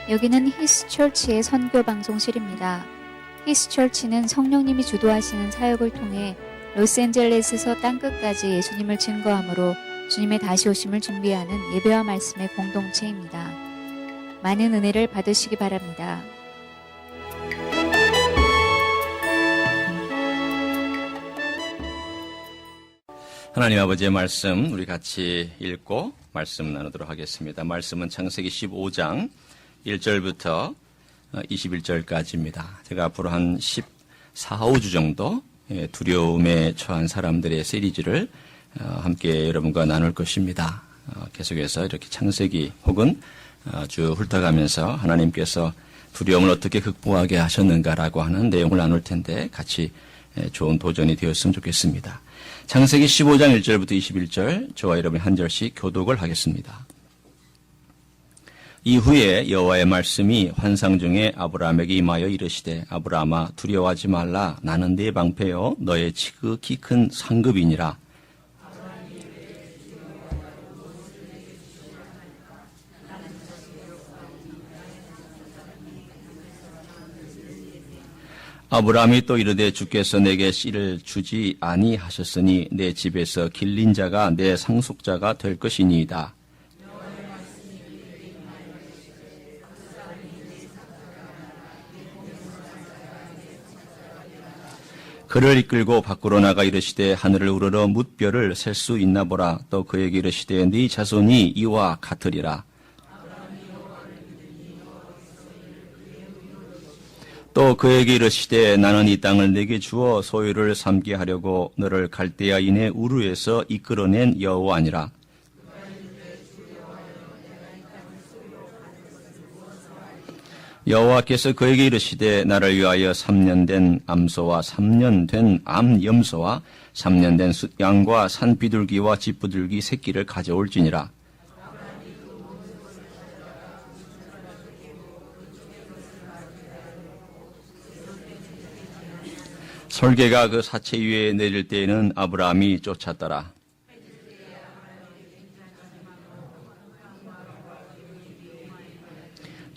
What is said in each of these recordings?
여기는 히스처치의 선교 방송실입니다. 히스처치는 성령님이 주도하시는 사역을 통해 로스앤젤레스에서 땅끝까지 예수님을 증거함으로 주님의 다시 오심을 준비하는 예배와 말씀의 공동체입니다. 많은 은혜를 받으시기 바랍니다. 하나님 아버지의 말씀 우리 같이 읽고 말씀 나누도록 하겠습니다. 말씀은 창세기 15장 1절부터 21절까지입니다. 제가 앞으로 한 14, 5주 정도 두려움에 처한 사람들의 시리즈를 함께 여러분과 나눌 것입니다. 계속해서 이렇게 창세기 혹은 쭉 훑어가면서 하나님께서 두려움을 어떻게 극복하게 하셨는가라고 하는 내용을 나눌 텐데 같이 좋은 도전이 되었으면 좋겠습니다. 창세기 15장 1절부터 21절 저와 여러분이 한 절씩 교독을 하겠습니다. 이후에 여호와의 말씀이 환상 중에 아브라함에게 임하여 이르시되 아브라함아 두려워하지 말라 나는 네 방패요 너의 지극히 큰 상급이니라. 아브라함이 또 이르되 주께서 내게 씨를 주지 아니하셨으니 내 집에서 길린 자가 내 상속자가 될 것이니이다. 그를 이끌고 밖으로 나가 이르시되 하늘을 우러러 뭇별을 셀 수 있나 보라. 또 그에게 이르시되 네 자손이 이와 같으리라. 또 그에게 이르시되 나는 이 땅을 네게 주어 소유를 삼게 하려고 너를 갈대아인의 우르에서 이끌어낸 여호와니라. 여호와께서 그에게 이르시되 나를 위하여 3년 된 암소와 3년 된 암염소와 3년 된 숫양과 산비둘기와 집비둘기 새끼를 가져올지니라. 설계가 그 사체 위에 내릴 때에는 아브라함이 쫓았더라.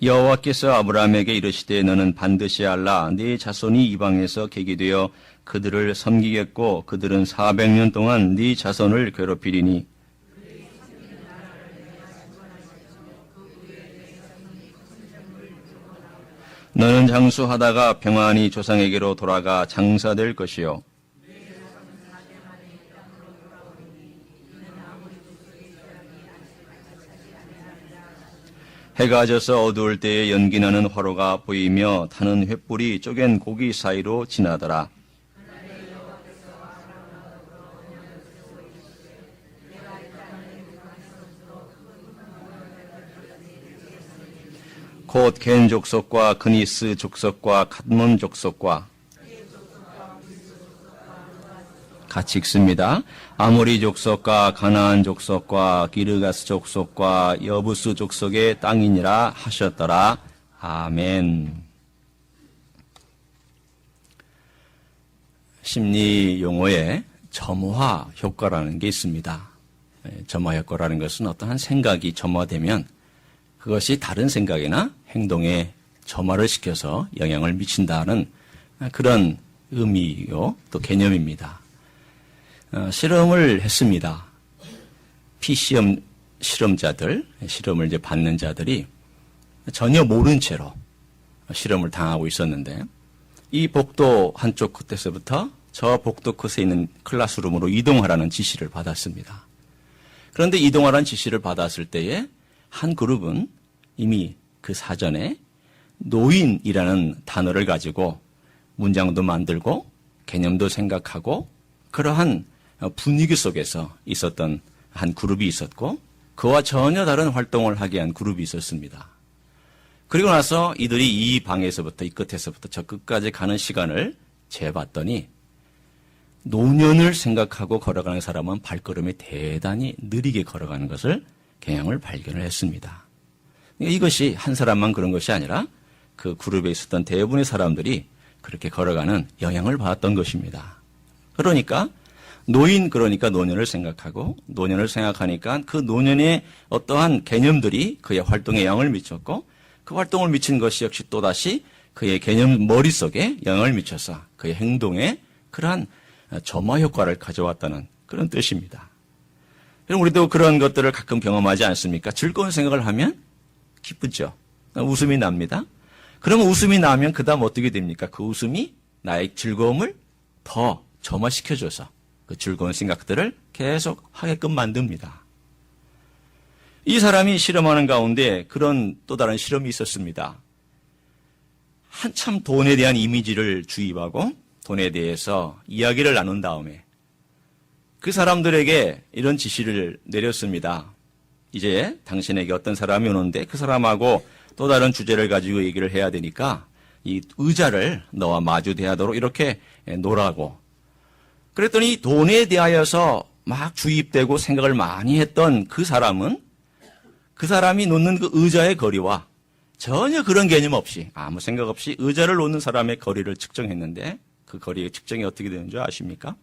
여호와께서 아브라함에게 이르시되 너는 반드시 알라 네 자손이 이방에서 객이 되어 그들을 섬기겠고 그들은 400년 동안 네 자손을 괴롭히리니 너는 장수하다가 평안히 조상에게로 돌아가 장사될 것이요 해가 져서 어두울 때에 연기나는 화로가 보이며 타는 횃불이 쪼갠 고기 사이로 지나더라. 곧 겐 족속과 그니스 족속과 갓몬 족속과 같이 읽습니다. 아모리 족속과 가나안 족속과 기르가스 족속과 여부스 족속의 땅이니라 하셨더라. 아멘. 심리 용어에 점화 효과라는 게 있습니다. 점화 효과라는 것은 어떠한 생각이 점화되면 그것이 다른 생각이나 행동에 점화를 시켜서 영향을 미친다는 그런 의미요 또 개념입니다. 실험을 했습니다. 피시험 실험자들, 실험을 이제 받는 자들이 전혀 모른 채로 실험을 당하고 있었는데 이 복도 한쪽 끝에서부터 저 복도 끝에 있는 클래스룸으로 이동하라는 지시를 받았습니다. 그런데 이동하라는 지시를 받았을 때에 한 그룹은 이미 그 사전에 노인이라는 단어를 가지고 문장도 만들고 개념도 생각하고 그러한 분위기 속에서 있었던 한 그룹이 있었고 그와 전혀 다른 활동을 하게 한 그룹이 있었습니다. 그리고 나서 이들이 이 방에서부터 이 끝에서부터 저 끝까지 가는 시간을 재봤더니 노년을 생각하고 걸어가는 사람은 발걸음이 대단히 느리게 걸어가는 것을 경향을 발견을 했습니다. 이것이 한 사람만 그런 것이 아니라 그 그룹에 있었던 대부분의 사람들이 그렇게 걸어가는 영향을 받았던 것입니다. 그러니까 그러니까 노년을 생각하고 노년을 생각하니까 그 노년의 어떠한 개념들이 그의 활동에 영향을 미쳤고 그 활동을 미친 것이 역시 또다시 그의 개념 머릿속에 영향을 미쳐서 그의 행동에 그러한 점화 효과를 가져왔다는 그런 뜻입니다. 그럼 우리도 그런 것들을 가끔 경험하지 않습니까? 즐거운 생각을 하면 기쁘죠. 웃음이 납니다. 그러면 웃음이 나면 그 다음 어떻게 됩니까? 그 웃음이 나의 즐거움을 더 점화시켜줘서 그 즐거운 생각들을 계속 하게끔 만듭니다. 이 사람이 실험하는 가운데 그런 또 다른 실험이 있었습니다. 한참 돈에 대한 이미지를 주입하고 돈에 대해서 이야기를 나눈 다음에 그 사람들에게 이런 지시를 내렸습니다. 이제 당신에게 어떤 사람이 오는데 그 사람하고 또 다른 주제를 가지고 얘기를 해야 되니까 이 의자를 너와 마주 대하도록 이렇게 놓으라고. 그랬더니 돈에 대하여서 막 주입되고 생각을 많이 했던 그 사람은 그 사람이 놓는 그 의자의 거리와 전혀 그런 개념 없이 아무 생각 없이 의자를 놓는 사람의 거리를 측정했는데 그 거리의 측정이 어떻게 되는 줄 아십니까?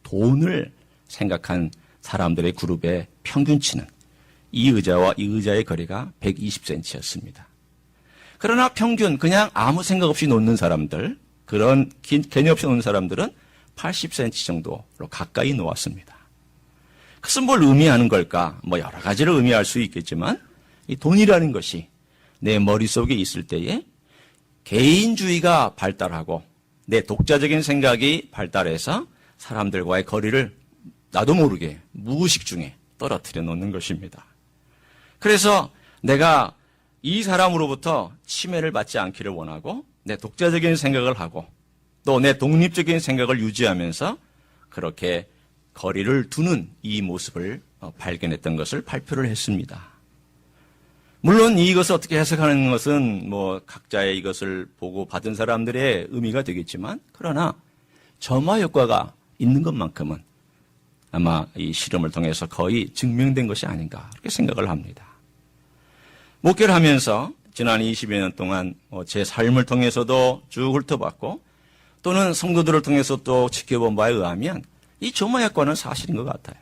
돈을 생각한 사람들의 그룹의 평균치는 이 의자와 이 의자의 거리가 120cm였습니다. 그러나 평균 그냥 아무 생각 없이 놓는 사람들, 그런 개념 없이 놓는 사람들은 80cm 정도로 가까이 놓았습니다. 그것은 뭘 의미하는 걸까? 뭐 여러 가지를 의미할 수 있겠지만 이 돈이라는 것이 내 머릿속에 있을 때에 개인주의가 발달하고 내 독자적인 생각이 발달해서 사람들과의 거리를 나도 모르게 무의식 중에 떨어뜨려 놓는 것입니다. 그래서 내가 이 사람으로부터 침해를 받지 않기를 원하고 내 독자적인 생각을 하고 또 내 독립적인 생각을 유지하면서 그렇게 거리를 두는 이 모습을 발견했던 것을 발표를 했습니다. 물론 이것을 어떻게 해석하는 것은 뭐 각자의 이것을 보고 받은 사람들의 의미가 되겠지만 그러나 점화 효과가 있는 것만큼은 아마 이 실험을 통해서 거의 증명된 것이 아닌가 그렇게 생각을 합니다. 목회를 하면서 지난 20여 년 동안 제 삶을 통해서도 쭉 훑어봤고 또는 성도들을 통해서 또 지켜본 바에 의하면 이 점화 효과는 사실인 것 같아요.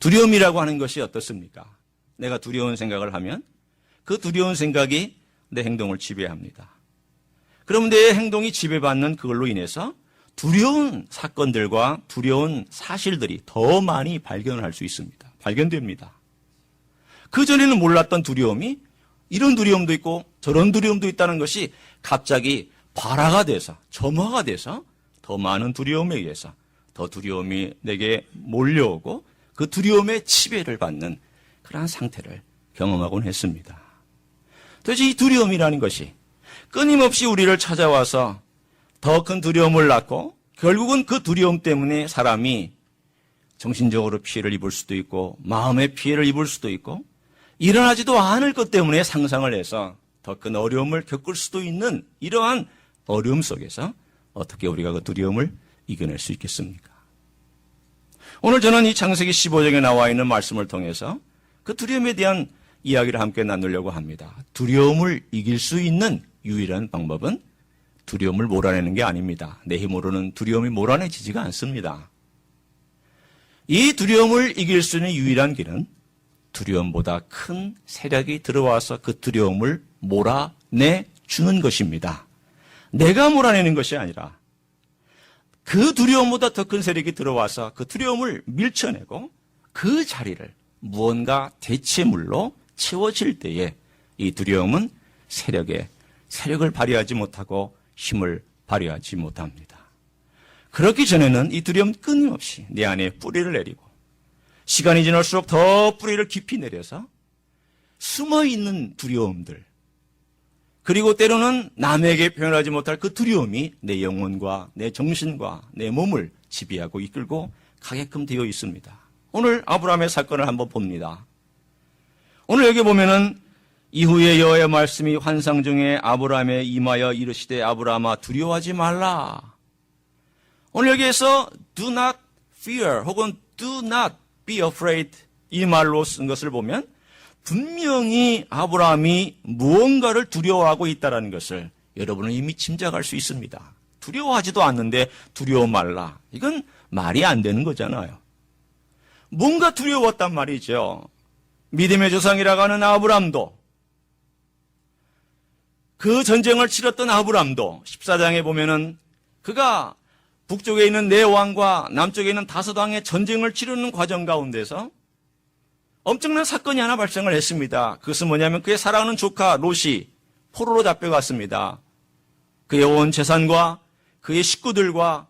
두려움이라고 하는 것이 어떻습니까? 내가 두려운 생각을 하면 그 두려운 생각이 내 행동을 지배합니다. 그럼 내 행동이 지배받는 그걸로 인해서 두려운 사건들과 두려운 사실들이 더 많이 발견할 수 있습니다. 발견됩니다. 그전에는 몰랐던 두려움이 이런 두려움도 있고 저런 두려움도 있다는 것이 갑자기 발화가 돼서 점화가 돼서 더 많은 두려움에 의해서 더 두려움이 내게 몰려오고 그 두려움의 지배를 받는 그러한 상태를 경험하곤 했습니다. 도대체 이 두려움이라는 것이 끊임없이 우리를 찾아와서 더 큰 두려움을 낳고 결국은 그 두려움 때문에 사람이 정신적으로 피해를 입을 수도 있고 마음의 피해를 입을 수도 있고 일어나지도 않을 것 때문에 상상을 해서 더 큰 어려움을 겪을 수도 있는 이러한 어려움 속에서 어떻게 우리가 그 두려움을 이겨낼 수 있겠습니까? 오늘 저는 이 창세기 15장에 나와 있는 말씀을 통해서 그 두려움에 대한 이야기를 함께 나누려고 합니다. 두려움을 이길 수 있는 유일한 방법은 두려움을 몰아내는 게 아닙니다. 내 힘으로는 두려움이 몰아내지지가 않습니다. 이 두려움을 이길 수 있는 유일한 길은 두려움보다 큰 세력이 들어와서 그 두려움을 몰아내주는 것입니다. 내가 몰아내는 것이 아니라 그 두려움보다 더 큰 세력이 들어와서 그 두려움을 밀쳐내고 그 자리를 무언가 대체물로 채워질 때에 이 두려움은 세력을 발휘하지 못하고 힘을 발휘하지 못합니다. 그렇기 전에는 이 두려움은 끊임없이 내 안에 뿌리를 내리고 시간이 지날수록 더 뿌리를 깊이 내려서 숨어있는 두려움들 그리고 때로는 남에게 표현하지 못할 그 두려움이 내 영혼과 내 정신과 내 몸을 지배하고 이끌고 가게끔 되어 있습니다. 오늘 아브라함의 사건을 한번 봅니다. 오늘 여기 보면은 이후에 여호와의 말씀이 환상 중에 아브라함에 임하여 이르시되 아브라함아 두려워하지 말라. 오늘 여기에서 do not fear 혹은 do not be afraid 이 말로 쓴 것을 보면 분명히 아브라함이 무언가를 두려워하고 있다는 것을 여러분은 이미 짐작할 수 있습니다. 두려워하지도 않는데 두려워 말라. 이건 말이 안 되는 거잖아요. 뭔가 두려웠단 말이죠. 믿음의 조상이라고 하는 아브라함도 그 전쟁을 치렀던 아브람도 14장에 보면은 그가 북쪽에 있는 네 왕과 남쪽에 있는 다섯 왕의 전쟁을 치르는 과정 가운데서 엄청난 사건이 하나 발생을 했습니다. 그것은 뭐냐면 그의 사랑하는 조카 롯이 포로로 잡혀갔습니다. 그의 온 재산과 그의 식구들과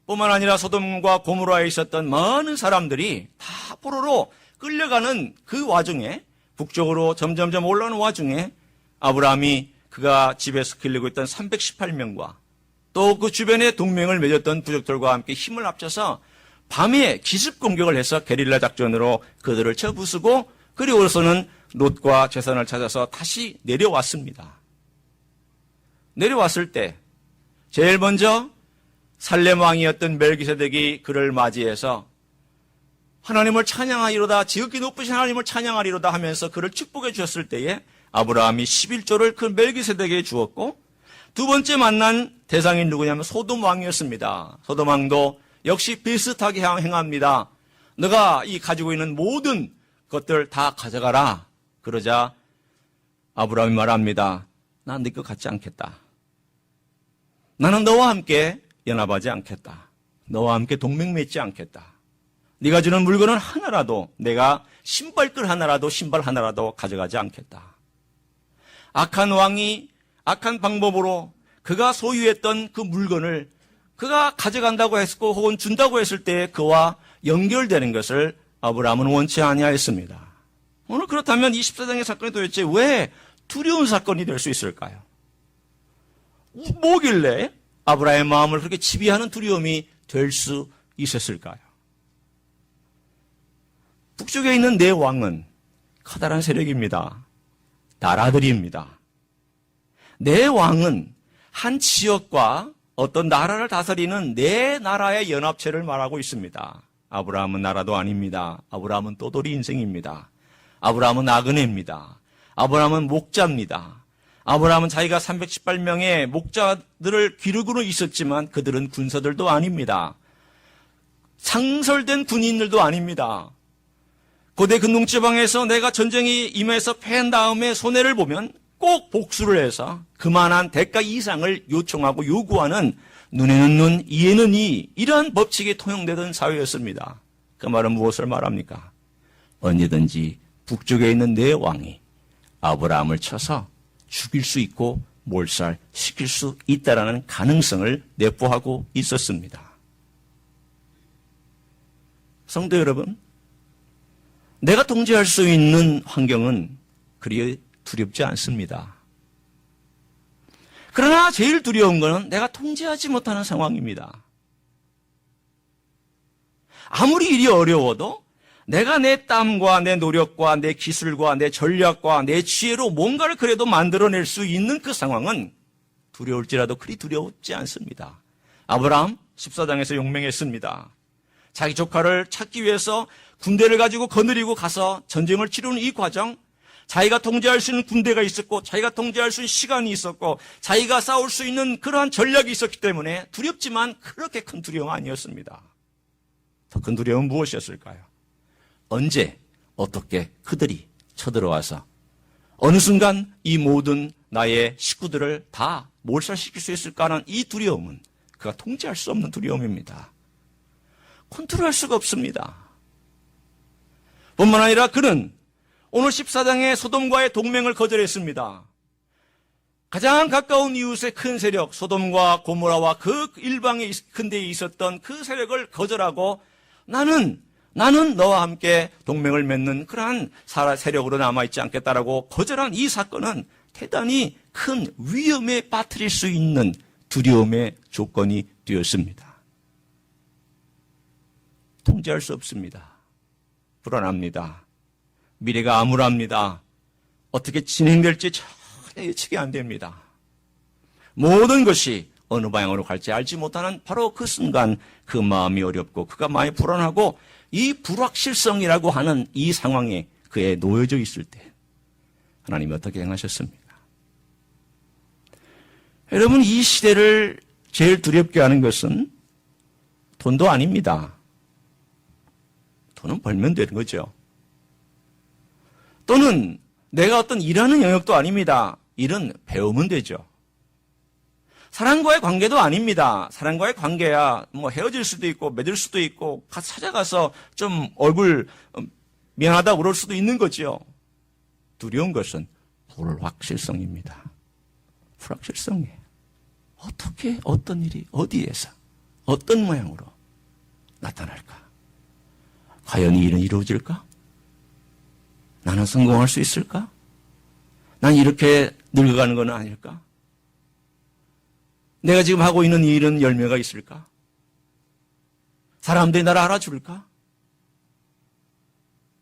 뿐만 아니라 소돔과 고모라에 있었던 많은 사람들이 다 포로로 끌려가는 그 와중에 북쪽으로 점점점 올라오는 와중에 아브라함이 그가 집에서 기르고 있던 318명과 또 그 주변에 동맹을 맺었던 부족들과 함께 힘을 합쳐서 밤에 기습 공격을 해서 게릴라 작전으로 그들을 쳐부수고 그리고서는 롯과 재산을 찾아서 다시 내려왔습니다. 내려왔을 때 제일 먼저 살렘 왕이었던 멜기세덱이 그를 맞이해서 하나님을 찬양하리로다, 지극히 높으신 하나님을 찬양하리로다 하면서 그를 축복해 주셨을 때에 아브라함이 11조를 그 멜기세덱에게 주었고, 두 번째 만난 대상이 누구냐면 소돔 왕이었습니다. 소돔 왕도 역시 비슷하게 행합니다. 너가 이 가지고 있는 모든 것들 다 가져가라. 그러자 아브라함이 말합니다. 난 네 것 같지 않겠다. 나는 너와 함께 연합하지 않겠다. 너와 함께 동맹 맺지 않겠다. 네가 주는 물건은 하나라도, 내가 신발끈 하나라도, 신발 하나라도 가져가지 않겠다. 악한 왕이 악한 방법으로 그가 소유했던 그 물건을 그가 가져간다고 했고 혹은 준다고 했을 때 그와 연결되는 것을 아브라함은 원치 아니하였습니다. 오늘 그렇다면 이 14장의 사건이 도대체 왜 두려운 사건이 될 수 있을까요? 뭐길래 아브라함의 마음을 그렇게 지배하는 두려움이 될 수 있었을까요? 북쪽에 있는 네 왕은 커다란 세력입니다. 나라들입니다. 네 왕은 한 지역과 어떤 나라를 다스리는 네 나라의 연합체를 말하고 있습니다. 아브라함은 나라도 아닙니다. 아브라함은 떠돌이 인생입니다. 아브라함은 나그네입니다. 아브라함은 목자입니다. 아브라함은 자기가 318명의 목자들을 기르고는 있었지만 그들은 군사들도 아닙니다. 상설된 군인들도 아닙니다. 고대 근동지방에서 내가 전쟁이 임해서 패한 다음에 손해를 보면 꼭 복수를 해서 그만한 대가 이상을 요청하고 요구하는 눈에는 눈, 이에는 이, 이러한 법칙이 통용되던 사회였습니다. 그 말은 무엇을 말합니까? 언제든지 북쪽에 있는 네 왕이 아브라함을 쳐서 죽일 수 있고 몰살시킬 수 있다라는 가능성을 내포하고 있었습니다. 성도 여러분, 내가 통제할 수 있는 환경은 그리 두렵지 않습니다. 그러나 제일 두려운 것은 내가 통제하지 못하는 상황입니다. 아무리 일이 어려워도 내가 내 땀과 내 노력과 내 기술과 내 전략과 내 지혜로 뭔가를 그래도 만들어낼 수 있는 그 상황은 두려울지라도 그리 두렵지 않습니다. 아브라함 14장에서 용맹했습니다. 자기 조카를 찾기 위해서 군대를 가지고 거느리고 가서 전쟁을 치르는 이 과정, 자기가 통제할 수 있는 군대가 있었고 자기가 통제할 수 있는 시간이 있었고 자기가 싸울 수 있는 그러한 전략이 있었기 때문에 두렵지만 그렇게 큰 두려움은 아니었습니다. 더 큰 두려움은 무엇이었을까요? 언제 어떻게 그들이 쳐들어와서 어느 순간 이 모든 나의 식구들을 다 몰살시킬 수 있을까 하는 이 두려움은 그가 통제할 수 없는 두려움입니다. 컨트롤할 수가 없습니다. 뿐만 아니라 그는 오늘 14장에 소돔과의 동맹을 거절했습니다. 가장 가까운 이웃의 큰 세력 소돔과 고모라와 그 일방의 근대에 있었던 그 세력을 거절하고 나는 너와 함께 동맹을 맺는 그러한 세력으로 남아있지 않겠다라고 거절한 이 사건은 대단히 큰 위험에 빠뜨릴 수 있는 두려움의 조건이 되었습니다. 통제할 수 없습니다. 불안합니다. 미래가 암울합니다. 어떻게 진행될지 전혀 예측이 안 됩니다. 모든 것이 어느 방향으로 갈지 알지 못하는 바로 그 순간 그 마음이 어렵고 그가 많이 불안하고 이 불확실성이라고 하는 이 상황에 그에 놓여져 있을 때 하나님이 어떻게 행하셨습니까? 여러분, 이 시대를 제일 두렵게 하는 것은 돈도 아닙니다. 돈은 벌면 되는 거죠. 또는 내가 어떤 일하는 영역도 아닙니다. 일은 배우면 되죠. 사람과의 관계도 아닙니다. 사람과의 관계야 뭐 헤어질 수도 있고 맺을 수도 있고 찾아가서 좀 얼굴 미안하다고 그럴 수도 있는 거죠. 두려운 것은 불확실성입니다. 불확실성이에요. 어떻게 어떤 일이 어디에서 어떤 모양으로 나타날까? 과연 이 일은 이루어질까? 나는 성공할 수 있을까? 난 이렇게 늙어가는 건 아닐까? 내가 지금 하고 있는 이 일은 열매가 있을까? 사람들이 나를 알아줄까?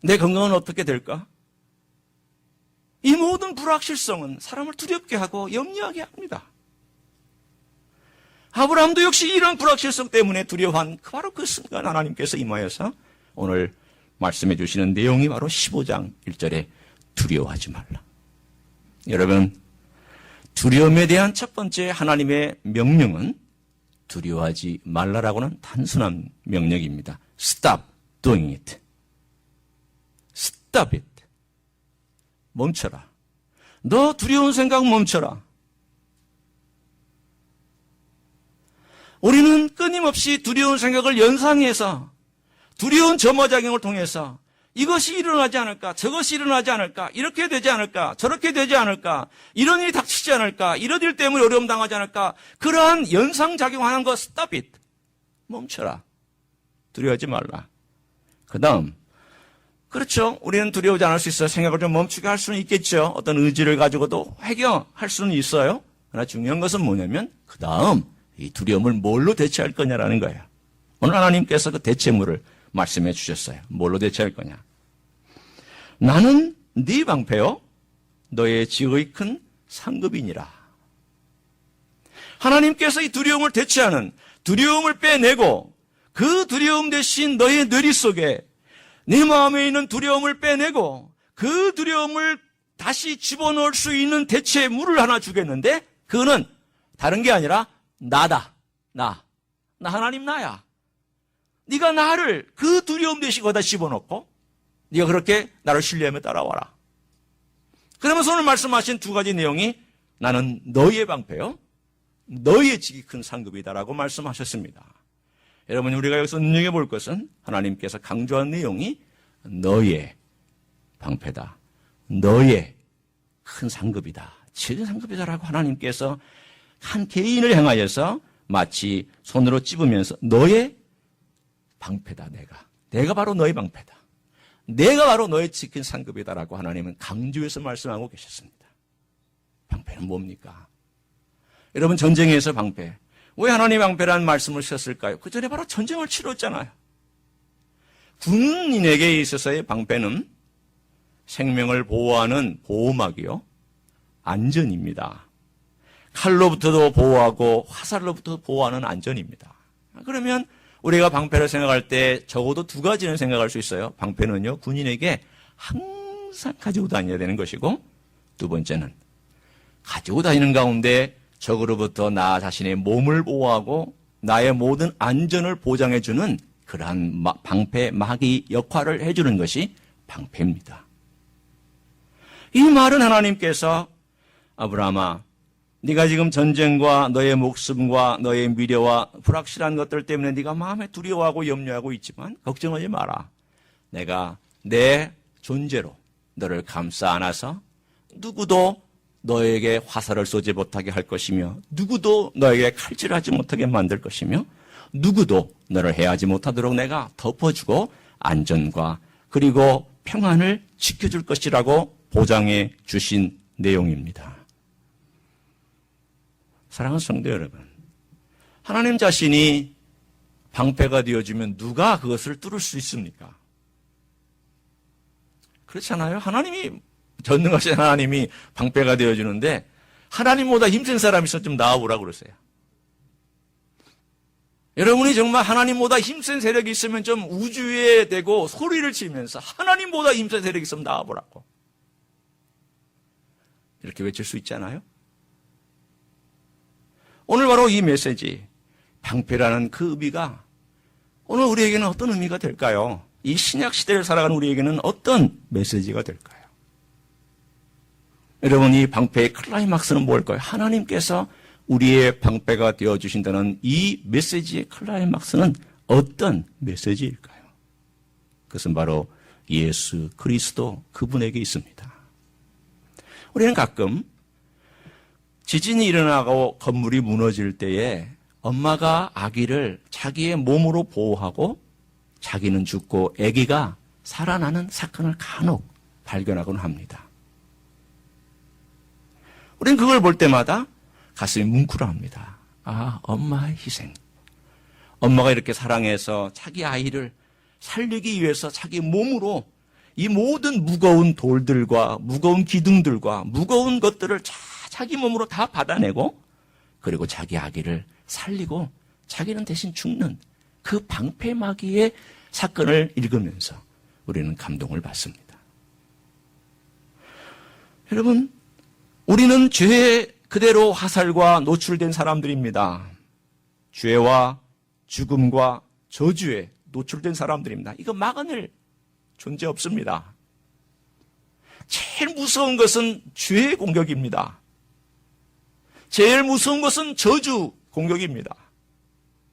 내 건강은 어떻게 될까? 이 모든 불확실성은 사람을 두렵게 하고 염려하게 합니다. 아브라함도 역시 이런 불확실성 때문에 두려워한 바로 그 순간 하나님께서 임하여서 오늘 말씀해 주시는 내용이 바로 15장 1절에 두려워하지 말라. 여러분, 두려움에 대한 첫 번째 하나님의 명령은 두려워하지 말라라고는 단순한 명령입니다. Stop doing it. Stop it. 멈춰라. 너 두려운 생각 멈춰라. 우리는 끊임없이 두려운 생각을 연상해서 두려운 점화작용을 통해서 이것이 일어나지 않을까, 저것이 일어나지 않을까, 이렇게 되지 않을까, 저렇게 되지 않을까, 이런 일이 닥치지 않을까, 이런 일 때문에 어려움 당하지 않을까, 그러한 연상작용하는 것, stop it. 멈춰라. 두려워하지 말라. 그 다음, 그렇죠. 우리는 두려워하지 않을 수 있어요. 생각을 좀 멈추게 할 수는 있겠죠. 어떤 의지를 가지고도 해결할 수는 있어요. 그러나 중요한 것은 뭐냐면, 그 다음, 이 두려움을 뭘로 대체할 거냐라는 거예요. 오늘 하나님께서 그 대체물을 말씀해 주셨어요. 뭘로 대체할 거냐. 나는 네 방패요 너의 지극히 큰 상급이니라. 하나님께서 이 두려움을 대체하는, 두려움을 빼내고 그 두려움 대신 너의 뇌리 속에 네 마음에 있는 두려움을 빼내고 그 두려움을 다시 집어넣을 수 있는 대체물을 하나 주겠는데, 그거는 다른 게 아니라 나다. 나 하나님 나야. 네가 나를 그 두려움 대신 거기다 집어넣고 네가 그렇게 나를 신뢰하며 따라와라. 그러면서 오늘 말씀하신 두 가지 내용이 나는 너의 방패요 너의 지극히 큰 상급이다라고 말씀하셨습니다. 여러분, 우리가 여기서 눈여겨볼 것은 하나님께서 강조한 내용이 너의 방패다, 너의 큰 상급이다, 지극히 상급이다라고 하나님께서 한 개인을 향하여서 마치 손으로 찝으면서 너의 방패다. 내가 바로 너의 방패다. 내가 바로 너의 지킨 상급이다라고 하나님은 강조해서 말씀하고 계셨습니다. 방패는 뭡니까? 여러분, 전쟁에서 방패. 왜 하나님 방패라는 말씀을 쓰셨을까요? 그 전에 바로 전쟁을 치렀잖아요. 군인에게 있어서의 방패는 생명을 보호하는 보호막이요, 안전입니다. 칼로부터도 보호하고 화살로부터 보호하는 안전입니다. 그러면 우리가 방패를 생각할 때 적어도 두 가지는 생각할 수 있어요. 방패는요, 군인에게 항상 가지고 다녀야 되는 것이고, 두 번째는 가지고 다니는 가운데 적으로부터 나 자신의 몸을 보호하고 나의 모든 안전을 보장해주는 그러한 방패, 막이 역할을 해주는 것이 방패입니다. 이 말은 하나님께서 아브라함아, 네가 지금 전쟁과 너의 목숨과 너의 미래와 불확실한 것들 때문에 네가 마음에 두려워하고 염려하고 있지만 걱정하지 마라. 내가 내 존재로 너를 감싸 안아서 누구도 너에게 화살을 쏘지 못하게 할 것이며, 누구도 너에게 칼질하지 못하게 만들 것이며, 누구도 너를 해하지 못하도록 내가 덮어주고 안전과 그리고 평안을 지켜줄 것이라고 보장해 주신 내용입니다. 사랑하는 성도 여러분, 하나님 자신이 방패가 되어주면 누가 그것을 뚫을 수 있습니까? 그렇잖아요. 하나님이, 전능하신 하나님이 방패가 되어주는데 하나님보다 힘센 사람이 있으면 좀 나와보라고 그러세요. 여러분이 정말 하나님보다 힘센 세력이 있으면 좀 우주에 대고 소리를 치면서 하나님보다 힘센 세력이 있으면 나와보라고 이렇게 외칠 수 있잖아요. 오늘 바로 이 메시지, 방패라는 그 의미가 오늘 우리에게는 어떤 의미가 될까요? 이 신약 시대를 살아가는 우리에게는 어떤 메시지가 될까요? 여러분, 이 방패의 클라이막스는 뭘까요? 하나님께서 우리의 방패가 되어주신다는 이 메시지의 클라이막스는 어떤 메시지일까요? 그것은 바로 예수 그리스도 그분에게 있습니다. 우리는 가끔 지진이 일어나고 건물이 무너질 때에 엄마가 아기를 자기의 몸으로 보호하고 자기는 죽고 아기가 살아나는 사건을 간혹 발견하곤 합니다. 우리는 그걸 볼 때마다 가슴이 뭉클합니다. 아, 엄마의 희생. 엄마가 이렇게 사랑해서 자기 아이를 살리기 위해서 자기 몸으로 이 모든 무거운 돌들과 무거운 기둥들과 무거운 것들을 자기 몸으로 다 받아내고 그리고 자기 아기를 살리고 자기는 대신 죽는 그 방패막이의 사건을 읽으면서 우리는 감동을 받습니다. 여러분, 우리는 죄의 그대로 화살과 노출된 사람들입니다. 죄와 죽음과 저주에 노출된 사람들입니다. 이거 막아낼 존재 없습니다. 제일 무서운 것은 죄의 공격입니다. 제일 무서운 것은 저주 공격입니다.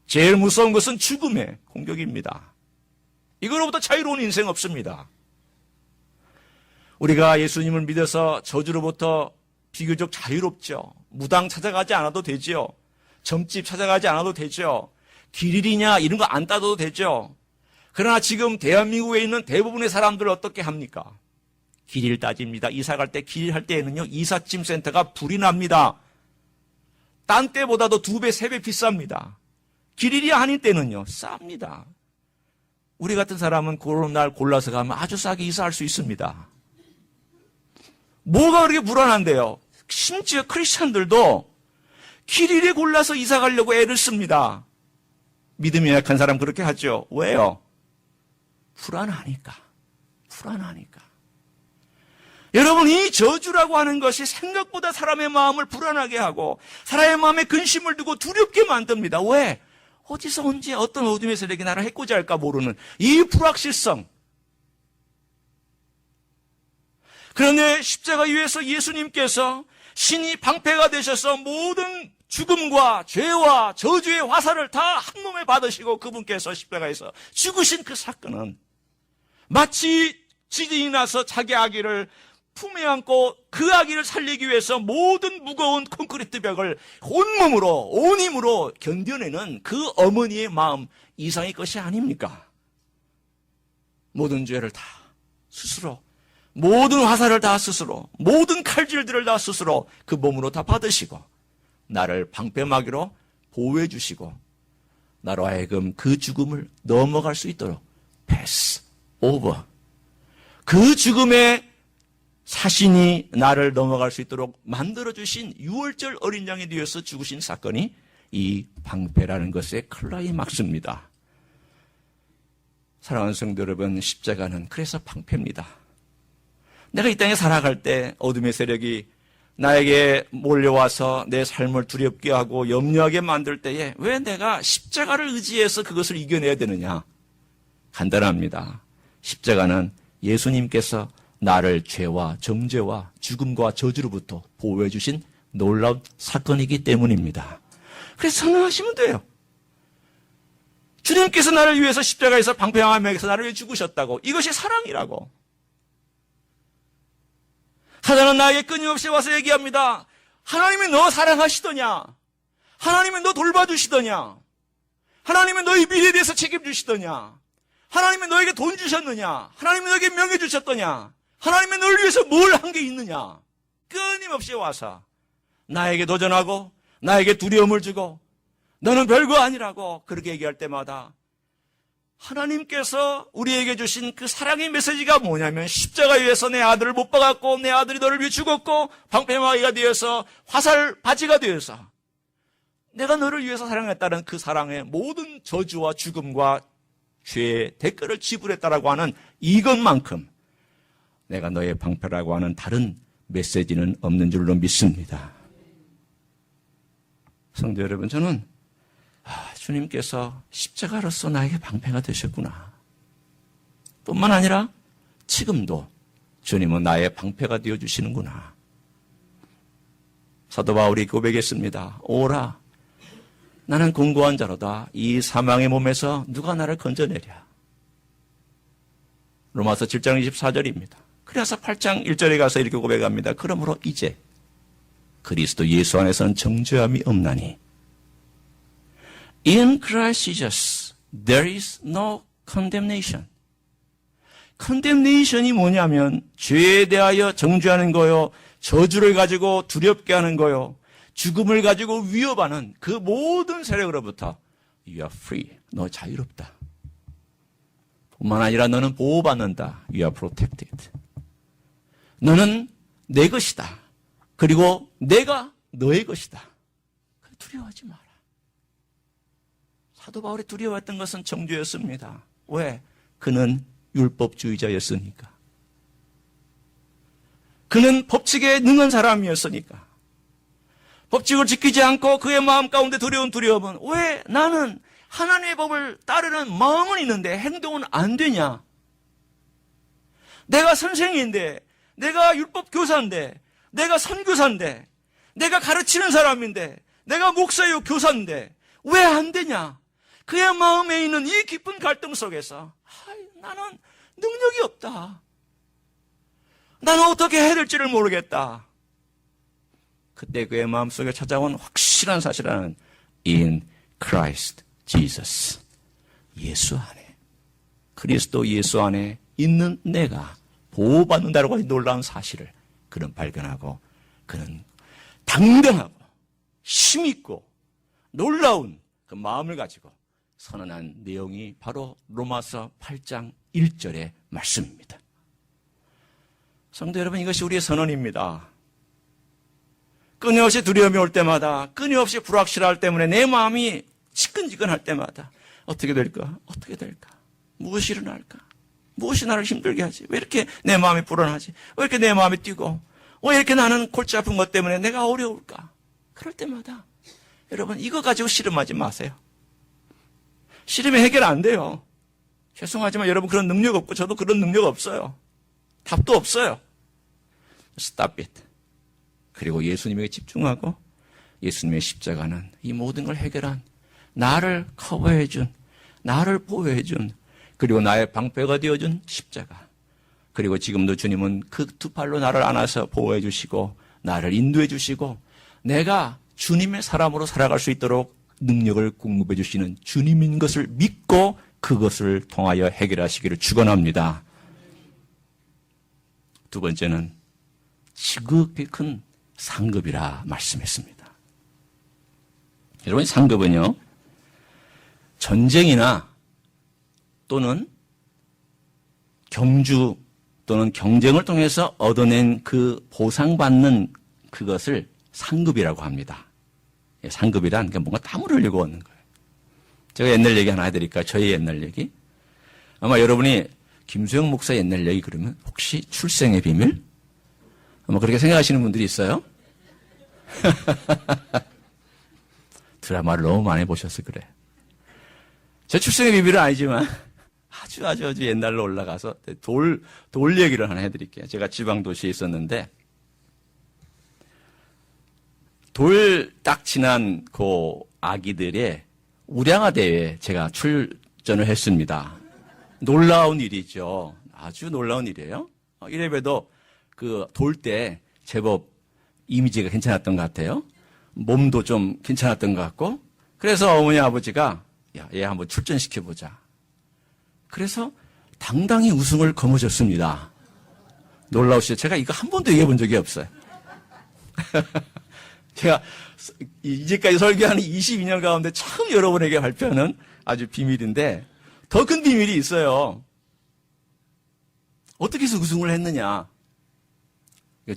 제일 무서운 것은 죽음의 공격입니다. 이거로부터 자유로운 인생 없습니다. 우리가 예수님을 믿어서 저주로부터 비교적 자유롭죠. 무당 찾아가지 않아도 되죠. 점집 찾아가지 않아도 되죠. 길이냐 이런 거 안 따져도 되죠. 그러나 지금 대한민국에 있는 대부분의 사람들을 어떻게 합니까? 길이를 따집니다. 이사 갈 때 길이 할 때에는요, 이삿짐 센터가 불이 납니다. 딴 때보다도 2배, 3배 비쌉니다. 길일이 아닌 때는요, 쌉니다. 우리 같은 사람은 그런 날 골라서 가면 아주 싸게 이사할 수 있습니다. 뭐가 그렇게 불안한데요? 심지어 크리스천들도 길일에 골라서 이사 가려고 애를 씁니다. 믿음이 약한 사람 그렇게 하죠. 왜요? 불안하니까. 여러분, 이 저주라고 하는 것이 생각보다 사람의 마음을 불안하게 하고 사람의 마음에 근심을 두고 두렵게 만듭니다. 왜? 어디서 언제 어떤 어둠의 세력이 나를 해코지 할까 모르는 이 불확실성. 그런데 십자가 위에서 예수님께서 신이 방패가 되셔서 모든 죽음과 죄와 저주의 화살을 다 한 몸에 받으시고 그분께서 십자가에서 죽으신 그 사건은 마치 지진이 나서 자기 아기를 품에 안고 그 아기를 살리기 위해서 모든 무거운 콘크리트 벽을 온몸으로 온 힘으로 견뎌내는 그 어머니의 마음 이상의 것이 아닙니까? 모든 죄를 다 스스로, 모든 화살을 다 스스로, 모든 칼질들을 다 스스로 그 몸으로 다 받으시고 나를 방패막이로 보호해 주시고 나로 하여금 그 죽음을 넘어갈 수 있도록 패스 오버, 그 죽음의 사신이 나를 넘어갈 수 있도록 만들어주신 6월절 어린 양에 뒤에서 죽으신 사건이 이 방패라는 것의 클라이막스입니다. 사랑하는 성도 여러분, 십자가는 그래서 방패입니다. 내가 이 땅에 살아갈 때 어둠의 세력이 나에게 몰려와서 내 삶을 두렵게 하고 염려하게 만들 때에 왜 내가 십자가를 의지해서 그것을 이겨내야 되느냐? 간단합니다. 십자가는 예수님께서 나를 죄와 정죄와 죽음과 저주로부터 보호해 주신 놀라운 사건이기 때문입니다. 그래서 선언하시면 돼요. 주님께서 나를 위해서 십자가에서 방패하면서 나를 위해 죽으셨다고. 이것이 사랑이라고. 사단은 나에게 끊임없이 와서 얘기합니다. 하나님이 너 사랑하시더냐? 하나님이 너 돌봐주시더냐? 하나님이 너의 미래에 대해서 책임주시더냐? 하나님이 너에게 돈 주셨느냐? 하나님이 너에게 명예 주셨더냐? 하나님이 너를 위해서 뭘 한 게 있느냐? 끊임없이 와서 나에게 도전하고 나에게 두려움을 주고 너는 별거 아니라고 그렇게 얘기할 때마다 하나님께서 우리에게 주신 그 사랑의 메시지가 뭐냐면 십자가 위에서 내 아들을 못 박았고 내 아들이 너를 위해 죽었고 방패막이가 되어서 화살 바지가 되어서 내가 너를 위해서 사랑했다는 그 사랑의 모든 저주와 죽음과 죄의 대가를 지불했다라고 하는 이것만큼 내가 너의 방패라고 하는 다른 메시지는 없는 줄로 믿습니다. 성도 여러분, 저는 주님께서 십자가로서 나에게 방패가 되셨구나. 뿐만 아니라 지금도 주님은 나의 방패가 되어주시는구나. 사도 바울이 고백했습니다. 오라, 나는 공고한 자로다. 이 사망의 몸에서 누가 나를 건져내랴. 로마서 7장 24절입니다. 그래서 8장 1절에 가서 이렇게 고백합니다. 그러므로 이제 그리스도 예수 안에서는 정죄함이 없나니 In Christ Jesus there is no condemnation. condemnation이 뭐냐면 죄에 대하여 정죄하는 거요, 저주를 가지고 두렵게 하는 거요, 죽음을 가지고 위협하는 그 모든 세력으로부터 You are free. 너 자유롭다. 뿐만 아니라 너는 보호받는다. You are protected. 너는 내 것이다. 그리고 내가 너의 것이다. 두려워하지 마라. 사도 바울이 두려워했던 것은 정죄였습니다. 왜? 그는 율법주의자였으니까. 그는 법칙에 능한 사람이었으니까. 법칙을 지키지 않고 그의 마음 가운데 두려운 두려움은 왜 나는 하나님의 법을 따르는 마음은 있는데 행동은 안 되냐? 내가 선생인데, 내가 율법 교사인데, 내가 선교사인데, 내가 가르치는 사람인데, 내가 목사요 교사인데 왜 안 되냐? 그의 마음에 있는 이 깊은 갈등 속에서 나는 능력이 없다. 나는 어떻게 해야 될지를 모르겠다. 그때 그의 마음속에 찾아온 확실한 사실은 In Christ Jesus. 예수 안에, 그리스도 예수 안에 있는 내가 보호받는다라고 하는 놀라운 사실을 그는 발견하고 그는 당당하고 힘있고 놀라운 그 마음을 가지고 선언한 내용이 바로 로마서 8장 1절의 말씀입니다. 성도 여러분, 이것이 우리의 선언입니다. 끊임없이 두려움이 올 때마다, 끊임없이 불확실할 때문에 내 마음이 지끈지끈할 때마다 어떻게 될까? 어떻게 될까? 무엇이 일어날까? 무엇이 나를 힘들게 하지? 왜 이렇게 내 마음이 불안하지? 왜 이렇게 내 마음이 뛰고? 왜 이렇게 나는 골치 아픈 것 때문에 내가 어려울까? 그럴 때마다 여러분, 이거 가지고 씨름하지 마세요. 씨름이 해결 안 돼요. 죄송하지만 여러분 그런 능력 없고 저도 그런 능력 없어요. 답도 없어요. Stop it. 그리고 예수님에게 집중하고 예수님의 십자가는 이 모든 걸 해결한, 나를 커버해준, 나를 보호해준, 그리고 나의 방패가 되어준 십자가. 그리고 지금도 주님은 그 두 팔로 나를 안아서 보호해 주시고 나를 인도해 주시고 내가 주님의 사람으로 살아갈 수 있도록 능력을 공급해 주시는 주님인 것을 믿고 그것을 통하여 해결하시기를 축원합니다. 두 번째는 지극히 큰 상급이라 말씀했습니다. 여러분, 상급은요, 전쟁이나 또는 경주 또는 경쟁을 통해서 얻어낸 그 보상받는 그것을 상급이라고 합니다. 상급이란 뭔가 땀을 흘리고 얻는 거예요. 제가 옛날 얘기 하나 해드릴까요? 저희 옛날 얘기. 아마 여러분이 김수영 목사 옛날 얘기 그러면 혹시 출생의 비밀? 아마 그렇게 생각하시는 분들이 있어요. 드라마를 너무 많이 보셔서 그래. 제 출생의 비밀은 아니지만 아주 옛날로 올라가서 돌 얘기를 하나 해드릴게요. 제가 지방도시에 있었는데 돌 딱 지난 그 아기들의 우량아 대회에 제가 출전을 했습니다. 놀라운 일이죠. 아주 놀라운 일이에요. 이래봬도 그 돌 때 제법 이미지가 괜찮았던 것 같아요. 몸도 좀 괜찮았던 것 같고. 그래서 어머니 아버지가 야, 얘 한번 출전시켜보자. 그래서 당당히 우승을 거머쥐었습니다. 놀라우시죠? 제가 이거 한 번도 얘기해 본 적이 없어요. 제가 이제까지 설교하는 22년 가운데 처음 여러분에게 발표하는 아주 비밀인데 더 큰 비밀이 있어요. 어떻게 해서 우승을 했느냐?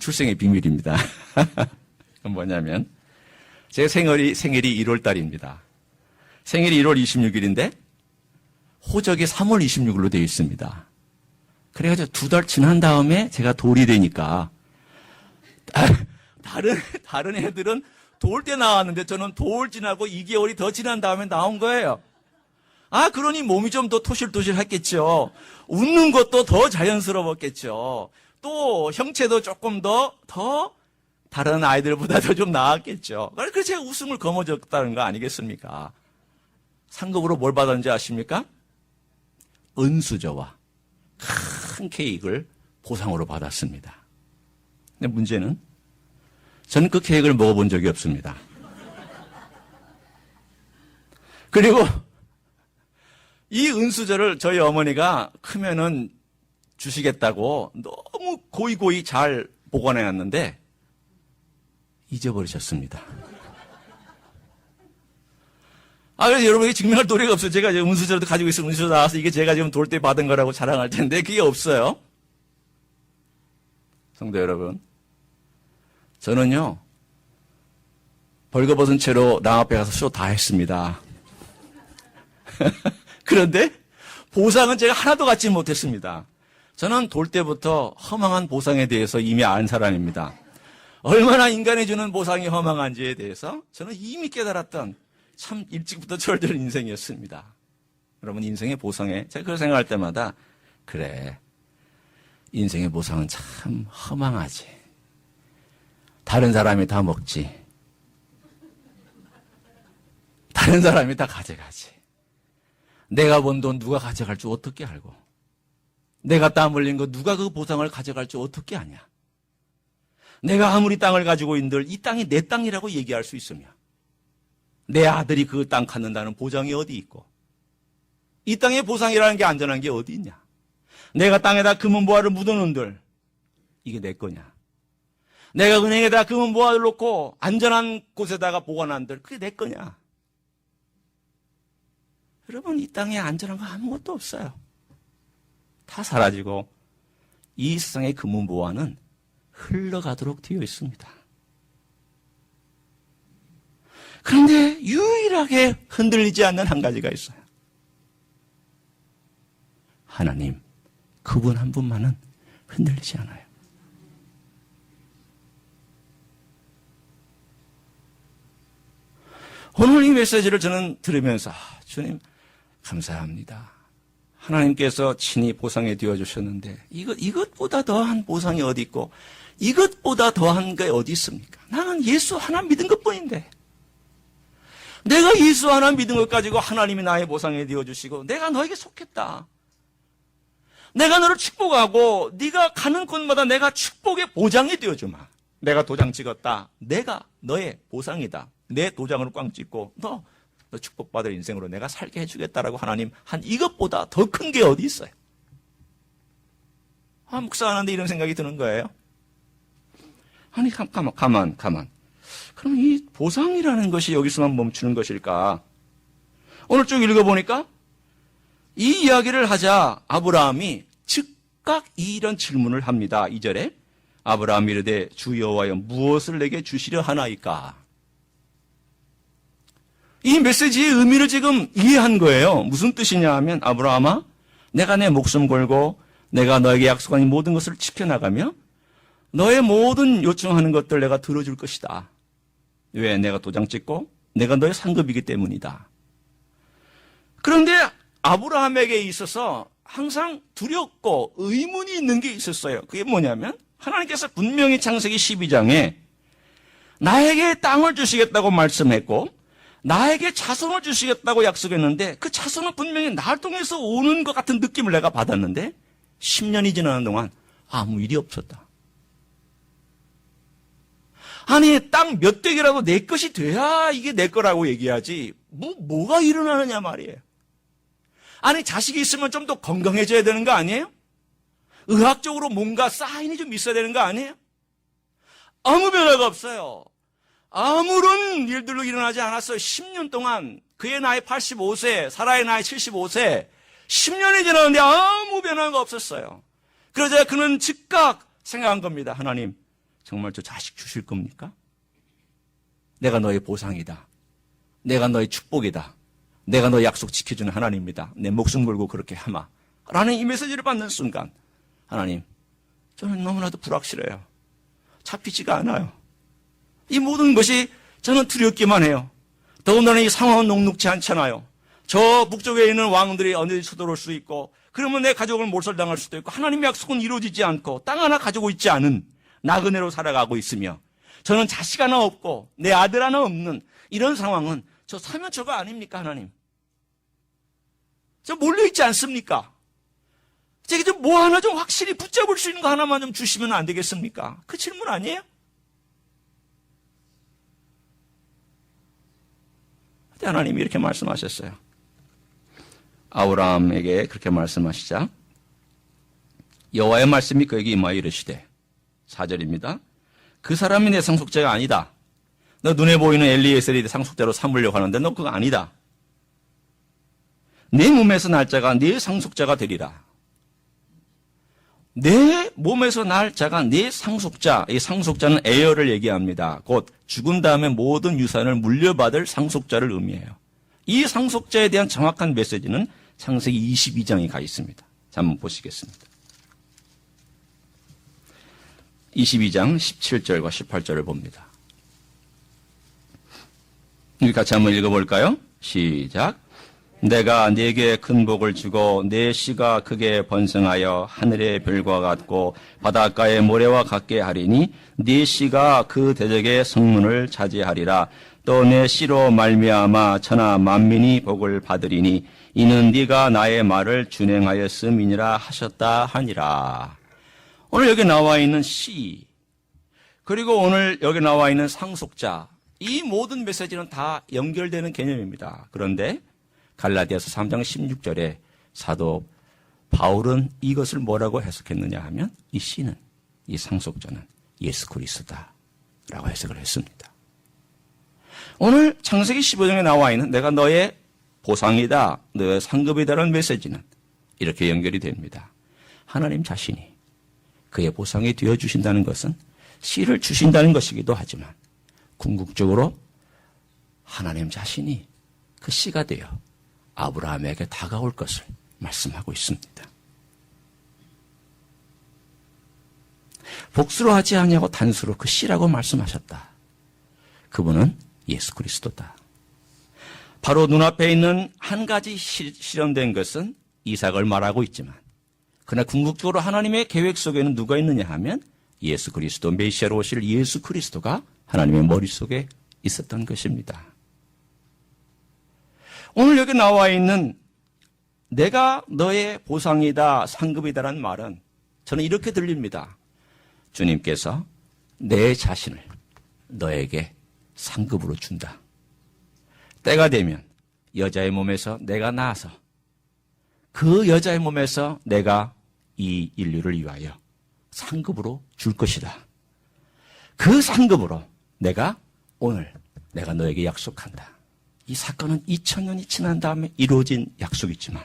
출생의 비밀입니다. 그건 뭐냐면 제 생일이 1월 달입니다. 생일이 1월 26일인데 호적이 3월 26일로 되어 있습니다. 그래가지고 2달 지난 다음에 제가 돌이 되니까 다른 애들은 돌 때 나왔는데 저는 돌 지나고 2개월이 더 지난 다음에 나온 거예요. 그러니 몸이 좀 더 토실토실 했겠죠. 웃는 것도 더 자연스러웠겠죠. 또 형체도 조금 더 다른 아이들보다도 좀 나았겠죠. 그래서 제가 웃음을 거머쥐었다는 거 아니겠습니까? 상급으로 뭘 받았는지 아십니까? 은수저와 큰 케이크를 보상으로 받았습니다. 근데 문제는 저는 그 케이크를 먹어본 적이 없습니다. 그리고 이 은수저를 저희 어머니가 크면은 주시겠다고 너무 고이고이 잘 보관해놨는데 잊어버리셨습니다. 그래서 여러분에게 증명할 도리가 없어요. 제가 지금 은수저도 가지고 있으면 은수저 나와서 이게 제가 지금 돌 때 받은 거라고 자랑할 텐데 그게 없어요. 성도 여러분, 저는요 벌거벗은 채로 남 앞에 가서 쇼 다 했습니다. 그런데 보상은 제가 하나도 갖지 못했습니다. 저는 돌 때부터 허망한 보상에 대해서 이미 아는 사람입니다. 얼마나 인간이 주는 보상이 허망한지에 대해서 저는 이미 깨달았던 참 일찍부터 철들 인생이었습니다. 여러분, 인생의 보상에 제가 그걸 생각할 때마다 그래, 인생의 보상은 참 허망하지. 다른 사람이 다 먹지. 다른 사람이 다 가져가지. 내가 번 돈 누가 가져갈 줄 어떻게 알고, 내가 땀 흘린 거 누가 그 보상을 가져갈 줄 어떻게 아냐. 내가 아무리 땅을 가지고 있는들 이 땅이 내 땅이라고 얘기할 수 있으며 내 아들이 그 땅 갖는다는 보장이 어디 있고, 이 땅의 보상이라는 게 안전한 게 어디 있냐. 내가 땅에다 금은보화를 묻어놓은들 이게 내 거냐. 내가 은행에다 금은보화를 놓고 안전한 곳에다가 보관한들 그게 내 거냐. 여러분, 이 땅에 안전한 거 아무것도 없어요. 다 사라지고 이 세상의 금은보화는 흘러가도록 되어 있습니다. 그런데 유일하게 흔들리지 않는 한 가지가 있어요. 하나님, 그분 한 분만은 흔들리지 않아요. 오늘 이 메시지를 저는 들으면서 주님 감사합니다. 하나님께서 친히 보상해 되어주셨는데 이것보다 더한 보상이 어디 있고 이것보다 더한 게 어디 있습니까? 나는 예수 하나 믿은 것뿐인데, 내가 예수 하나 믿은 것 가지고 하나님이 나의 보상해 되어주시고 내가 너에게 속했다. 내가 너를 축복하고 네가 가는 곳마다 내가 축복의 보장이 되어주마. 내가 도장 찍었다. 내가 너의 보상이다. 내 도장으로 꽝 찍고 너 축복받을 인생으로 내가 살게 해주겠다라고 하나님 한 이것보다 더 큰 게 어디 있어요? 묵상하는데 이런 생각이 드는 거예요. 아니 가만. 그럼 이 보상이라는 것이 여기서만 멈추는 것일까? 오늘 쭉 읽어보니까 이 이야기를 하자 아브라함이 즉각 이런 질문을 합니다. 2절에 아브라함이 이르되 주 여호와여 무엇을 내게 주시려 하나이까? 이 메시지의 의미를 지금 이해한 거예요. 무슨 뜻이냐 하면, 아브라함아, 내가 내 목숨 걸고 내가 너에게 약속한 이 모든 것을 지켜나가며 너의 모든 요청하는 것들 내가 들어줄 것이다. 왜? 내가 도장 찍고 내가 너의 상급이기 때문이다. 그런데 아브라함에게 있어서 항상 두렵고 의문이 있는 게 있었어요. 그게 뭐냐면, 하나님께서 분명히 창세기 12장에 나에게 땅을 주시겠다고 말씀했고 나에게 자손을 주시겠다고 약속했는데, 그 자손은 분명히 나를 통해서 오는 것 같은 느낌을 내가 받았는데 10년이 지나는 동안 아무 일이 없었다. 아니, 땅 몇 댁이라도 내 것이 돼야 이게 내 거라고 얘기하지 뭐가 일어나느냐 말이에요. 아니, 자식이 있으면 좀 더 건강해져야 되는 거 아니에요? 의학적으로 뭔가 사인이 좀 있어야 되는 거 아니에요? 아무 변화가 없어요. 아무런 일들로 일어나지 않았어요. 10년 동안 그의 나이 85세, 사라의 나이 75세, 10년이 지났는데 아무 변화가 없었어요. 그러자 그는 즉각 생각한 겁니다. 하나님, 정말 저 자식 주실 겁니까? 내가 너의 보상이다. 내가 너의 축복이다. 내가 너의 약속 지켜주는 하나님이다. 내 목숨 걸고 그렇게 하마. 라는 이 메시지를 받는 순간, 하나님, 저는 너무나도 불확실해요. 잡히지가 않아요. 이 모든 것이 저는 두렵기만 해요. 더군다나 이 상황은 녹록지 않잖아요. 저 북쪽에 있는 왕들이 언제든지 쳐들어올 수 있고, 그러면 내 가족을 몰살당할 수도 있고, 하나님의 약속은 이루어지지 않고 땅 하나 가지고 있지 않은 나그네로 살아가고 있으며, 저는 자식 하나 없고 내 아들 하나 없는 이런 상황은 저 사면초가 아닙니까, 하나님? 저 몰려있지 않습니까? 제게 좀 뭐 하나 좀 확실히 붙잡을 수 있는 거 하나만 좀 주시면 안 되겠습니까? 그 질문 아니에요? 근데 하나님이 이렇게 말씀하셨어요. 아브라함에게 그렇게 말씀하시자 여호와의 말씀이 그에게 임하여 이르시되 4절입니다. 그 사람이 내 상속자가 아니다. 너 눈에 보이는 엘리에셀이 내 상속자로 삼으려고 하는데 너 그거 아니다. 내 몸에서 날 자가 네 상속자가 되리라. 내 몸에서 날 자가 네 상속자. 이 상속자는 에어를 얘기합니다. 곧 죽은 다음에 모든 유산을 물려받을 상속자를 의미해요. 이 상속자에 대한 정확한 메시지는 창세기 22장에 가 있습니다. 자, 한번 보시겠습니다. 22장 17절과 18절을 봅니다. 우리 같이 한번 읽어볼까요? 시작. 내가 네게 큰 복을 주고 네 씨가 크게 번성하여 하늘의 별과 같고 바닷가의 모래와 같게 하리니 네 씨가 그 대적의 성문을 차지하리라. 또 내 씨로 말미암아 천하 만민이 복을 받으리니 이는 네가 나의 말을 준행하였음이니라 하셨다 하니라. 오늘 여기 나와 있는 씨, 그리고 오늘 여기 나와 있는 상속자, 이 모든 메시지는 다 연결되는 개념입니다. 그런데 갈라디아서 3장 16절에 사도 바울은 이것을 뭐라고 해석했느냐 하면 이 씨는, 이 상속자는 예수 그리스도다라고 해석을 했습니다. 오늘 창세기 15장에 나와 있는 내가 너의 보상이다, 너의 상급이다라는 메시지는 이렇게 연결이 됩니다. 하나님 자신이 그의 보상이 되어주신다는 것은 씨를 주신다는 것이기도 하지만 궁극적으로 하나님 자신이 그 씨가 되어 아브라함에게 다가올 것을 말씀하고 있습니다. 복수로 하지 아니하고 단수로 그 씨라고 말씀하셨다. 그분은 예수 그리스도다. 바로 눈앞에 있는 한 가지 실현된 것은 이삭을 말하고 있지만 그러나 궁극적으로 하나님의 계획 속에는 누가 있느냐 하면 예수 그리스도, 메시아로 오실 예수 그리스도가 하나님의 머릿속에 있었던 것입니다. 오늘 여기 나와 있는 내가 너의 보상이다, 상급이다라는 말은 저는 이렇게 들립니다. 주님께서 내 자신을 너에게 상급으로 준다. 때가 되면 여자의 몸에서 내가 나와서 그 여자의 몸에서 내가 이 인류를 위하여 상급으로 줄 것이다. 그 상급으로 내가 오늘 내가 너에게 약속한다. 이 사건은 2000년이 지난 다음에 이루어진 약속이지만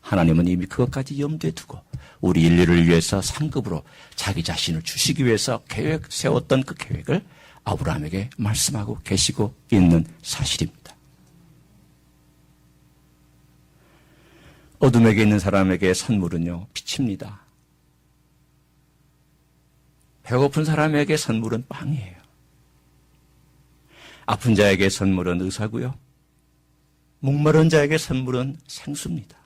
하나님은 이미 그것까지 염두에 두고 우리 인류를 위해서 상급으로 자기 자신을 주시기 위해서 세웠던 그 계획을 아브라함에게 말씀하고 계시고 있는 사실입니다. 어둠에게 있는 사람에게 선물은요, 빛입니다. 배고픈 사람에게 선물은 빵이에요. 아픈 자에게 선물은 의사고요. 목마른 자에게 선물은 생수입니다.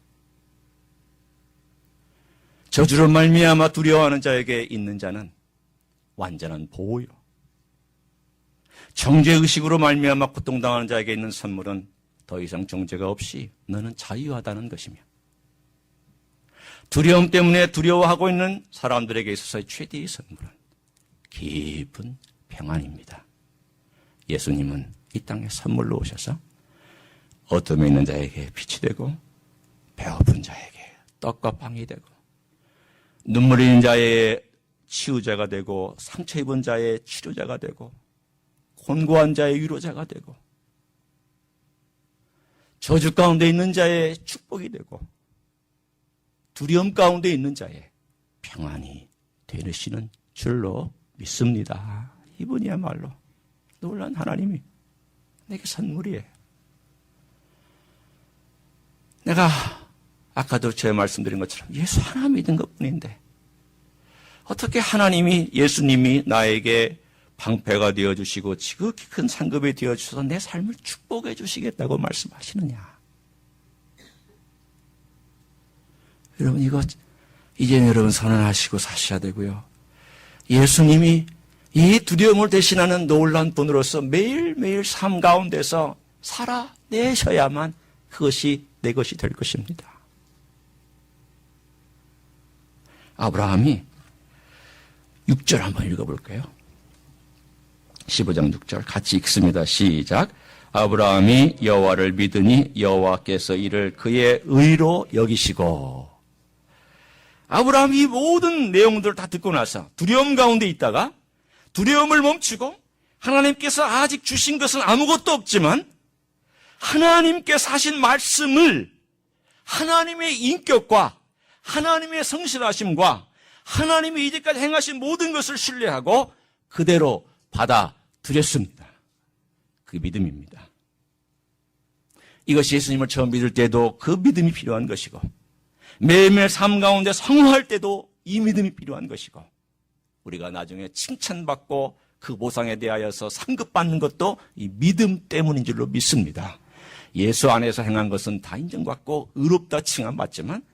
저주로 말미암아 두려워하는 자에게 있는 자는 완전한 보호요. 정죄의식으로 말미암아 고통당하는 자에게 있는 선물은 더 이상 정죄가 없이 너는 자유하다는 것이며 두려움 때문에 두려워하고 있는 사람들에게 있어서의 최대의 선물은 깊은 평안입니다. 예수님은 이 땅에 선물로 오셔서 어둠에 있는 자에게 빛이 되고 배고픈 자에게 떡과 빵이 되고 눈물 흘리는 자의 치유자가 되고 상처 입은 자의 치료자가 되고 곤고한 자의 위로자가 되고 저주 가운데 있는 자의 축복이 되고 두려움 가운데 있는 자의 평안이 되시는 줄로 믿습니다. 이분이야말로 놀란 하나님이 내게 선물이에요. 내가 아까도 제가 말씀드린 것처럼 예수 하나 믿은 것뿐인데 어떻게 하나님이, 예수님이 나에게 방패가 되어주시고 지극히 큰 상급이 되어주셔서 내 삶을 축복해 주시겠다고 말씀하시느냐. 여러분, 이거 이제 여러분 선언하시고 사셔야 되고요. 예수님이 이 두려움을 대신하는 놀라운 분으로서 매일매일 삶 가운데서 살아내셔야만 그것이 내 것이 될 것입니다. 아브라함이 6절 한번 읽어볼까요? 15장 6절 같이 읽습니다. 시작. 아브라함이 여호와를 믿으니 여호와께서 이를 그의 의로 여기시고. 아브라함이 모든 내용들을 다 듣고 나서 두려움 가운데 있다가 두려움을 멈추고 하나님께서 아직 주신 것은 아무것도 없지만 하나님께서 하신 말씀을 하나님의 인격과 하나님의 성실하심과 하나님이 이제까지 행하신 모든 것을 신뢰하고 그대로 받아들였습니다. 그 믿음입니다. 이것이 예수님을 처음 믿을 때도 그 믿음이 필요한 것이고 매일매일 삶 가운데 성화할 때도 이 믿음이 필요한 것이고 우리가 나중에 칭찬받고 그 보상에 대하여서 상급받는 것도 이 믿음 때문인 줄로 믿습니다. 예수 안에서 행한 것은 다 인정받고 의롭다 칭함받지만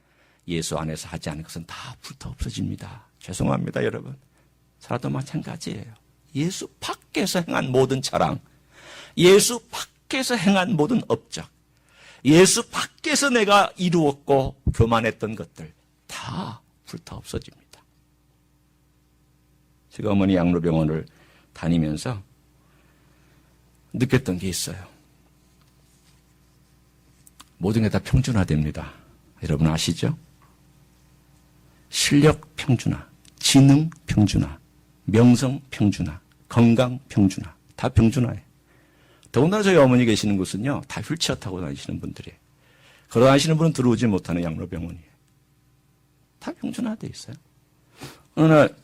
예수 안에서 하지 않은 것은 다 불타 없어집니다. 죄송합니다, 여러분. 저도 마찬가지예요. 예수 밖에서 행한 모든 자랑, 예수 밖에서 행한 모든 업적, 예수 밖에서 내가 이루었고 교만했던 것들 다 불타 없어집니다. 제가 어머니 양로병원을 다니면서 느꼈던 게 있어요. 모든 게 다 평준화됩니다. 여러분 아시죠? 실력 평준화, 지능 평준화, 명성 평준화, 건강 평준화, 다 평준화예요. 더군다나 저희 어머니 계시는 곳은요, 다 휠체어 타고 다니시는 분들이에요. 걸어 다니시는 분은 들어오지 못하는 양로병원이에요. 다 평준화되어 있어요. 어느 날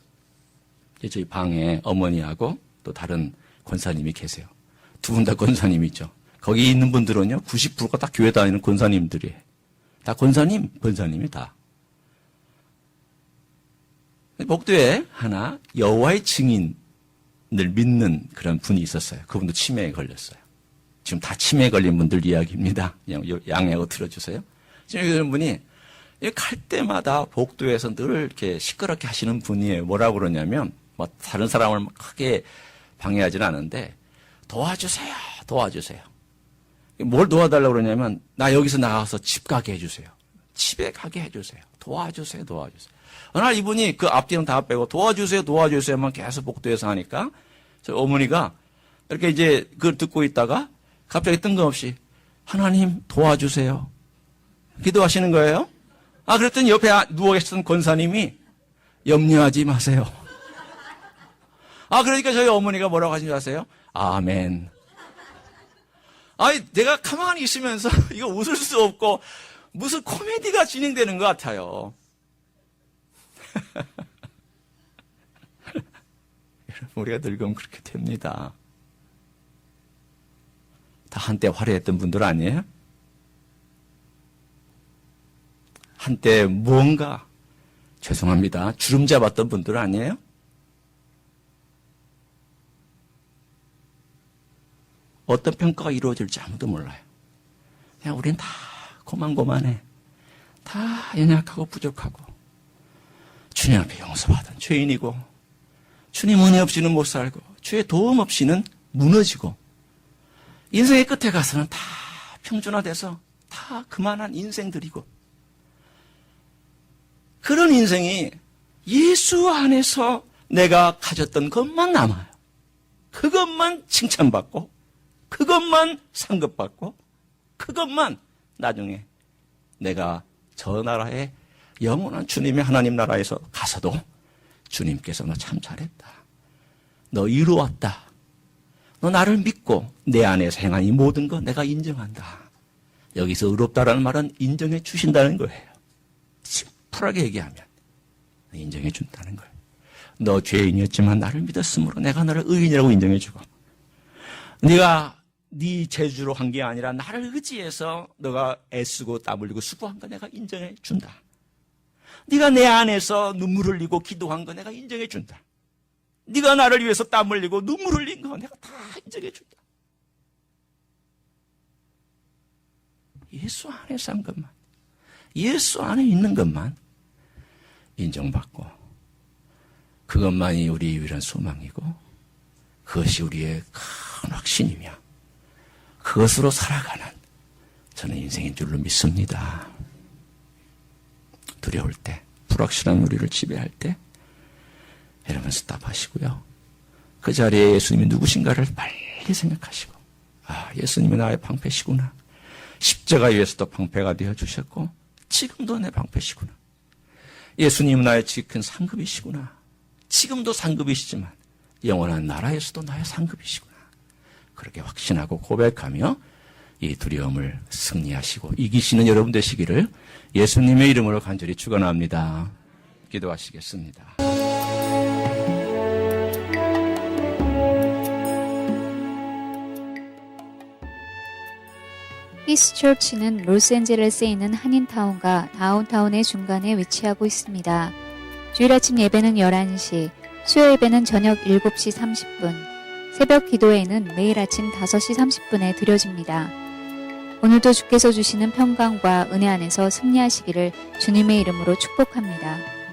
저희 방에 어머니하고 또 다른 권사님이 계세요. 두 분 다 권사님이죠. 거기 있는 분들은요, 90%가 다 교회 다니는 권사님들이에요. 다 권사님이 다. 복도에 하나 여호와의 증인을 믿는 그런 분이 있었어요. 그분도 치매에 걸렸어요. 지금 다 치매에 걸린 분들 이야기입니다. 양해하고 들어주세요. 지금 이런 분이 갈 때마다 복도에서 늘 이렇게 시끄럽게 하시는 분이에요. 뭐라고 그러냐면 뭐 다른 사람을 크게 방해하지는 않은데 도와주세요. 뭘 도와달라고 그러냐면 나 여기서 나가서 집 가게 해주세요. 집에 가게 해주세요. 도와주세요. 어느 날 이분이 그 앞뒤는 다 빼고 도와주세요만 계속 복도에서 하니까 저 어머니가 이렇게 이제 그걸 듣고 있다가 갑자기 뜬금없이 하나님 도와주세요. 기도하시는 거예요. 그랬더니 옆에 누워 계셨던 권사님이 염려하지 마세요. 그러니까 저희 어머니가 뭐라고 하신 줄 아세요? 아멘. 내가 가만히 있으면서 이거 웃을 수 없고 무슨 코미디가 진행되는 것 같아요. 여러분, 우리가 늙으면 그렇게 됩니다. 다 한때 화려했던 분들 아니에요? 한때 무언가, 죄송합니다, 주름 잡았던 분들 아니에요? 어떤 평가가 이루어질지 아무도 몰라요. 그냥 우린 다 고만고만해. 다 연약하고 부족하고 주님 앞에 용서받은 죄인이고 주님 은혜 없이는 못 살고 주의 도움 없이는 무너지고 인생의 끝에 가서는 다 평준화돼서 다 그만한 인생들이고 그런 인생이 예수 안에서 내가 가졌던 것만 남아요. 그것만 칭찬받고 그것만 상급받고 그것만 나중에 내가 저 나라에 영원한 주님의 하나님 나라에서 가서도 주님께서 너 참 잘했다. 너 이루었다. 너 나를 믿고 내 안에서 행한 이 모든 거 내가 인정한다. 여기서 의롭다라는 말은 인정해 주신다는 거예요. 심플하게 얘기하면 인정해 준다는 거예요. 너 죄인이었지만 나를 믿었으므로 내가 너를 의인이라고 인정해 주고 네가 네 재주로 한 게 아니라 나를 의지해서 너가 애쓰고 땀 흘리고 수고한 거 내가 인정해 준다. 네가 내 안에서 눈물 흘리고 기도한 거 내가 인정해 준다. 네가 나를 위해서 땀 흘리고 눈물 흘린 거 내가 다 인정해 준다. 예수 안에서 한 것만, 예수 안에 있는 것만 인정받고 그것만이 우리 유일한 소망이고 그것이 우리의 큰 확신이며 그것으로 살아가는 저는 인생인 줄로 믿습니다. 두려울 때, 불확실한 우리를 지배할 때 여러분 스탑하시고요. 그 자리에 예수님이 누구신가를 빨리 생각하시고 예수님이 나의 방패시구나. 십자가 위에서도 방패가 되어주셨고 지금도 내 방패시구나. 예수님은 나의 지극한 상급이시구나. 지금도 상급이시지만 영원한 나라에서도 나의 상급이시구나. 그렇게 확신하고 고백하며 이 두려움을 승리하시고 이기시는 여러분 되시기를 예수님의 이름으로 간절히 축원합니다. 기도하시겠습니다. 히스처치는 로스앤젤레스에 있는 한인타운과 다운타운의 중간에 위치하고 있습니다. 주일 아침 예배는 11시, 수요 예배는 저녁 7시 30분, 새벽 기도회는 매일 아침 5시 30분에 드려집니다. 오늘도 주께서 주시는 평강과 은혜 안에서 승리하시기를 주님의 이름으로 축복합니다.